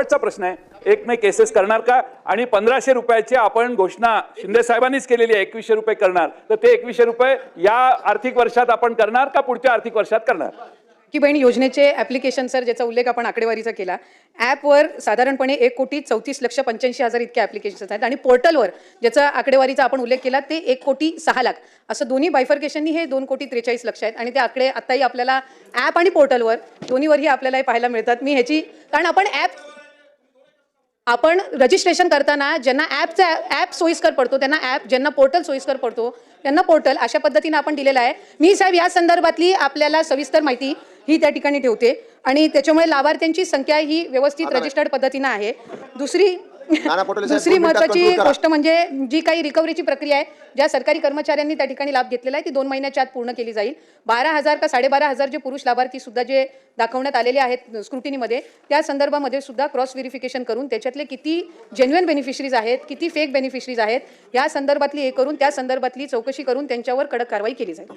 शेवटचा प्रश्न आहे, 1 मे केसेस करणार का? आणि 1500 रुपयाची आपण घोषणा शिंदे साहेबांनीच केलेली आहे, 2100 रुपये करणार, तर ते 2100 रुपये या आर्थिक वर्षात आपण करणार का पुढच्या आर्थिक वर्षात करणार? की बहीण योजनेचे ऍप्लिकेशन सर, ज्याचा उल्लेख आपण आकडेवारीचा केला, ॲपवर साधारणपणे 1,34,85,000 इतके ॲप्लिकेशन्स आहेत आणि पोर्टलवर ज्याचा आकडेवारीचा आपण उल्लेख केला ते 1,06,00,000 असं दोन्ही बायफर्केशननी हे 2,43,00,000 आहेत आणि ते आकडे आत्ताही आपल्याला ॲप आणि पोर्टलवर दोन्हीवरही आपल्याला हे पाहायला मिळतात. मी ह्याची कारण आपण रजिस्ट्रेशन करताना ज्यांना ॲप सोयीस्कर पडतो त्यांना ॲप, ज्यांना पोर्टल सोयीस्कर पडतो त्यांना पोर्टल, अशा पद्धतीने आपण दिलेला आहे. मी साहेब या संदर्भातली आपल्याला सविस्तर माहिती ही त्या ठिकाणी ठेवते आणि त्याच्यामुळे लाभार्थ्यांची संख्या ही व्यवस्थित रजिस्टर्ड पद्धतीने आहे. दुसरी महत्त्वाची गोष्ट म्हणजे जी काही रिकव्हरीची प्रक्रिया आहे, ज्या सरकारी कर्मचाऱ्यांनी त्या ठिकाणी लाभ घेतलेला आहे ती 2 महिन्याच्या आत पूर्ण केली जाईल. 12,000 का 12,500 जे पुरुष लाभार्थी सुद्धा जे दाखवण्यात आलेले आहेत स्क्रुटिनीमध्ये, त्या संदर्भामध्ये सुद्धा क्रॉस व्हेरिफिकेशन करून त्याच्यातले किती जेन्युइन बेनिफिशरीज आहेत, किती फेक बेनिफिशरीज आहेत, या संदर्भातली हे करून त्या संदर्भातली चौकशी करून त्यांच्यावर कडक कारवाई केली जाईल.